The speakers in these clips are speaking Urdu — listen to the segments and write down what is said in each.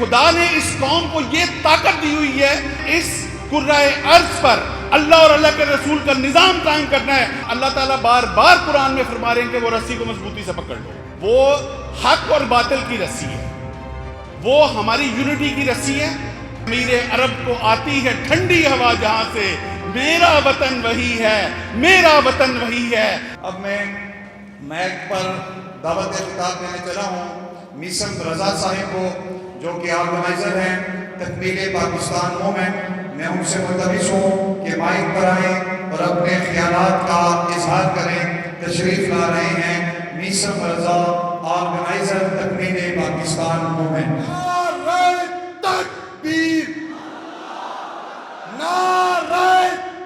خدا نے اس قوم کو یہ طاقت دی ہوئی ہے، اس کرۂ ارض پر اللہ اور اللہ کے رسول کا نظام قائم کرنا ہے۔ اللہ تعالیٰ بار بار قرآن میں فرما رہے ہیں کہ وہ رسی کو مضبوطی سے پکڑ لو۔ وہ حق اور باطل کی رسی ہے، وہ ہماری یونٹی کی رسی ہے۔ امیر عرب کو آتی ہے ٹھنڈی ہوا جہاں سے، میرا وطن وہی ہے، میرا وطن وہی ہے۔ اب میں میک پر دعوت خطاب دینے چلا ہوں میسم رضا صاحب کو، جو کہ آرگنائزر ہیں تکمیل پاکستان موومنٹ۔ میں ان سے ملتمس ہوں کہ مائک پر آئیں اور اپنے خیالات کا اظہار کریں۔ تشریف لا رہے ہیں میسم رضا، آرگنائزر تکمیل پاکستان موومنٹ۔ نعرہ تکبیر، نعرہ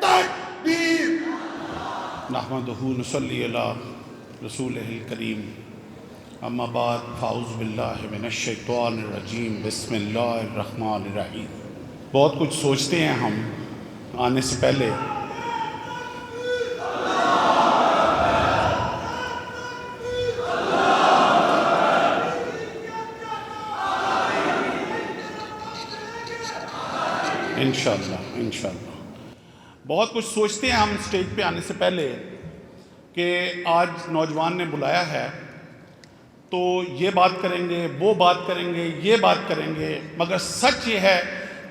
تکبیر۔ نحمدہ نصلی علی رسولہ الکریم، اما بعد فاعوذ باللہ من الشیطان الرجیم، بسم اللہ الرحمن الرحیم۔ بہت کچھ سوچتے ہیں ہم آنے سے پہلے، انشاءاللہ بہت کچھ سوچتے ہیں ہم اسٹیج پہ آنے سے پہلے کہ آج نوجوان نے بلایا ہے تو یہ بات کریں گے، وہ بات کریں گے، یہ بات کریں گے، مگر سچ یہ ہے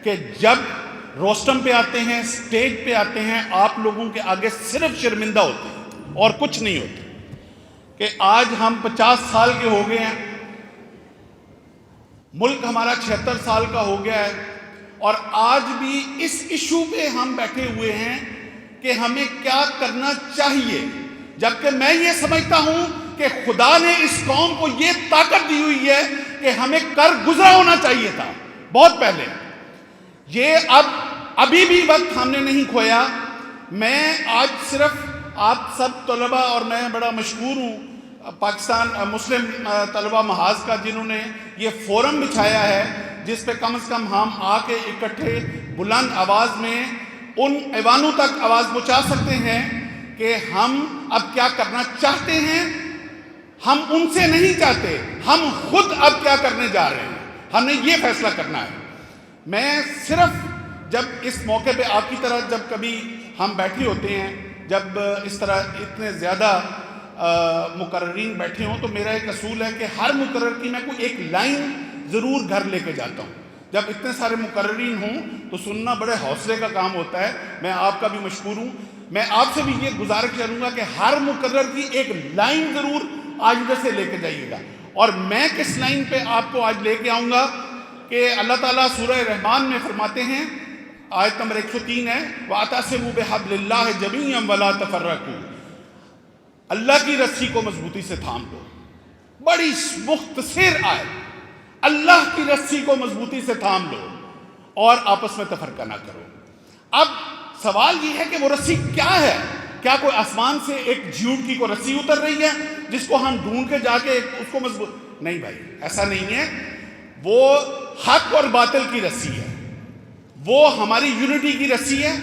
کہ جب روسٹم پہ آتے ہیں، اسٹیج پہ آتے ہیں، آپ لوگوں کے آگے صرف شرمندہ ہوتے ہیں اور کچھ نہیں ہوتے۔ کہ آج ہم 50 سال کے ہو گئے ہیں، ملک ہمارا 76 سال کا ہو گیا ہے، اور آج بھی اس ایشو پہ ہم بیٹھے ہوئے ہیں کہ ہمیں کیا کرنا چاہیے، جبکہ میں یہ سمجھتا ہوں کہ خدا نے اس قوم کو یہ طاقت دی ہوئی ہے کہ ہمیں کر گزرا ہونا چاہیے تھا بہت پہلے۔ یہ ابھی بھی وقت ہم نے نہیں کھویا۔ میں آج صرف آپ سب طلباء، اور میں بڑا مشکور ہوں پاکستان مسلم طلباء محاذ کا، جنہوں نے یہ فورم بچھایا ہے جس پہ کم از کم ہم آ کے اکٹھے بلند آواز میں ان ایوانوں تک آواز پہنچا سکتے ہیں کہ ہم اب کیا کرنا چاہتے ہیں۔ ہم ان سے نہیں چاہتے، ہم خود اب کیا کرنے جا رہے ہیں، ہم نے یہ فیصلہ کرنا ہے۔ میں صرف جب اس موقع پہ آپ کی طرح جب کبھی ہم بیٹھے ہوتے ہیں، جب اس طرح اتنے زیادہ مقررین بیٹھے ہوں، تو میرا ایک اصول ہے کہ ہر مقرر کی میں کوئی ایک لائن ضرور گھر لے کے جاتا ہوں۔ جب اتنے سارے مقررین ہوں تو سننا بڑے حوصلے کا کام ہوتا ہے۔ میں آپ کا بھی مشکور ہوں۔ میں آپ سے بھی یہ گزارش کروں گا کہ ہر مقرر کی ایک لائن ضرور آج ادھر سے لے کے جائیے گا۔ اور میں کس لائن پہ آپ کو آج لے کے آؤں گا کہ اللہ تعالیٰ سورہ رحمان میں فرماتے ہیں، آیت نمبر 103 ہے، وَاعْتَصِمُوا بِحَبْلِ اللَّهِ جَمِيعًا وَلَا تَفَرَّقُوا۔ اللہ کی رسی کو مضبوطی سے تھام لو۔ بڑی مختصر آیت، اللہ کی رسی کو مضبوطی سے تھام لو اور آپس میں تفرقہ نہ کرو۔ اب سوال یہ ہے کہ وہ رسی کیا ہے؟ کیا کوئی آسمان سے ایک جھوٹ کی کوئی رسی اتر رہی ہے جس کو ہم ڈھونڈ کے جا کے اس کو مضبوط؟ نہیں بھائی، ایسا نہیں ہے۔ وہ حق اور باطل کی رسی ہے، وہ ہماری یونٹی کی رسی ہے،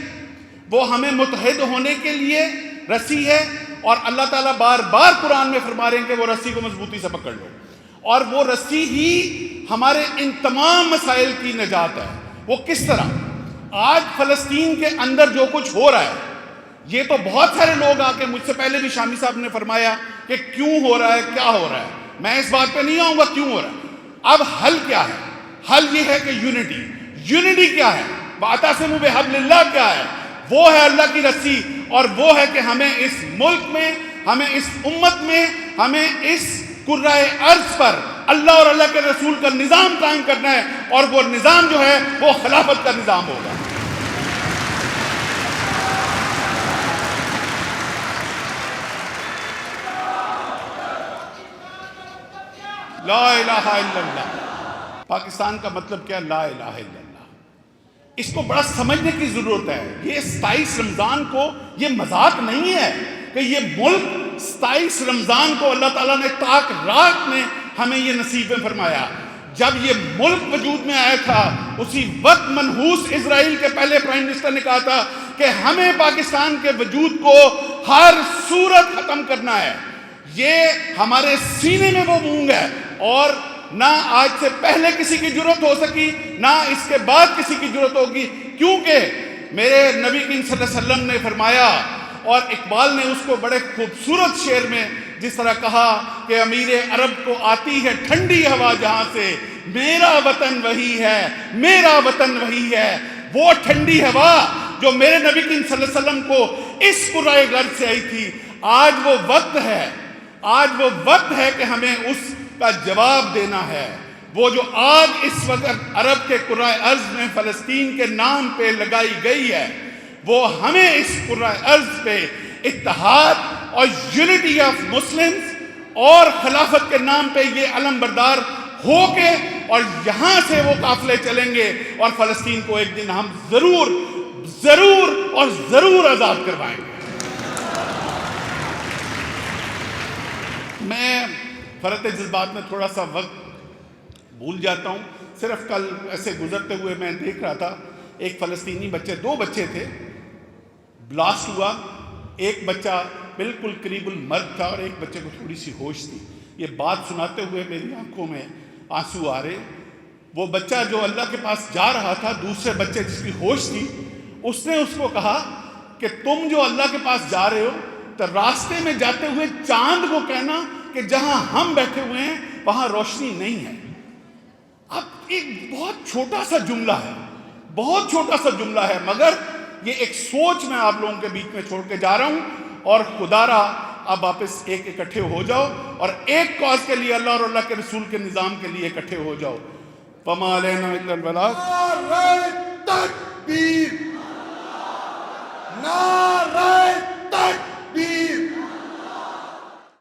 وہ ہمیں متحد ہونے کے لیے رسی ہے، اور اللہ تعالیٰ بار بار قرآن میں فرما رہے ہیں کہ وہ رسی کو مضبوطی سے پکڑ لو، اور وہ رسی ہی ہمارے ان تمام مسائل کی نجات ہے۔ وہ کس طرح؟ آج فلسطین کے اندر جو کچھ ہو رہا ہے، یہ تو بہت سارے لوگ آ کے مجھ سے پہلے بھی شامی صاحب نے فرمایا کہ کیوں ہو رہا ہے، کیا ہو رہا ہے۔ میں اس بات پہ نہیں آؤں گا کیوں ہو رہا ہے۔ اب حل کیا ہے؟ حل یہ ہے کہ یونٹی کیا ہے؟ وَاعْتَصِمُوا بِحَبْلِ اللَّهِ کیا ہے؟ وہ ہے اللہ کی رسی، اور وہ ہے کہ ہمیں اس ملک میں، ہمیں اس امت میں، ہمیں اس کرۂ ارض پر اللہ اور اللہ کے رسول کا نظام قائم کرنا ہے، اور وہ نظام جو ہے وہ خلافت کا نظام ہوگا۔ لا الہ الا اللہ۔ پاکستان کا مطلب کیا؟ لا الہ الا اللہ۔ اس کو بڑا سمجھنے کی ضرورت ہے۔ یہ 27 رمضان کو یہ مذاق نہیں ہے کہ یہ ملک 27 رمضان کو اللہ تعالیٰ نے تاک رات میں ہمیں یہ نصیب میں فرمایا۔ جب یہ ملک وجود میں آیا تھا، اسی وقت منحوس اسرائیل کے پہلے پرائم منسٹر نے کہا تھا کہ ہمیں پاکستان کے وجود کو ہر صورت ختم کرنا ہے۔ یہ ہمارے سینے میں وہ مونگ ہے، اور نہ آج سے پہلے کسی کی جرت ہو سکی، نہ اس کے بعد کسی کی جرت ہوگی، کیونکہ میرے نبی کریم صلی اللہ علیہ وسلم نے فرمایا، اور اقبال نے اس کو بڑے خوبصورت شعر میں جس طرح کہا کہ امیر عرب کو آتی ہے ٹھنڈی ہوا جہاں سے، میرا وطن وہی ہے، میرا وطن وہی ہے۔ وہ ٹھنڈی ہوا جو میرے نبی کریم صلی اللہ علیہ وسلم کو اس قرائے غرب سے آئی تھی، آج وہ وقت ہے، آج وہ وقت ہے کہ ہمیں اس کا جواب دینا ہے۔ وہ جو آگ اس وقت عرب کے قرائے ارض میں فلسطین کے نام پہ لگائی گئی ہے، وہ ہمیں اس قرائے ارض پہ اتحاد اور یونٹی آف مسلمز اور خلافت کے نام پہ یہ علم بردار ہو کے، اور یہاں سے وہ قافلے چلیں گے اور فلسطین کو ایک دن ہم ضرور ضرور اور ضرور آزاد کروائیں گے۔ میں فرط جذبات میں تھوڑا سا وقت بھول جاتا ہوں۔ صرف کل ایسے گزرتے ہوئے میں دیکھ رہا تھا، ایک فلسطینی بچے، 2 بچے تھے، بلاسٹ ہوا، ایک بچہ بالکل قریب المرگ تھا اور ایک بچے کو تھوڑی سی ہوش تھی۔ یہ بات سناتے ہوئے میری آنکھوں میں آنسو آ رہے۔ وہ بچہ جو اللہ کے پاس جا رہا تھا، دوسرے بچے جس کی ہوش تھی، اس نے اس کو کہا کہ تم جو اللہ کے پاس جا رہے ہو تو راستے میں جاتے ہوئے چاند کو کہنا کہ جہاں ہم بیٹھے ہوئے ہیں وہاں روشنی نہیں ہے۔ اب ایک بہت چھوٹا سا جملہ ہے، بہت چھوٹا سا جملہ ہے، مگر یہ ایک سوچ میں آپ لوگوں کے بیچ میں چھوڑ کے جا رہا ہوں۔ اور خدا را اب واپس ایک اکٹھے ہو جاؤ اور ایک کاز کے لیے، اللہ اور اللہ کے رسول کے نظام کے لیے اکٹھے ہو جاؤ۔ فما علینا الا البلاغ۔ نعرہ تکبیر، نعرہ تکبیر۔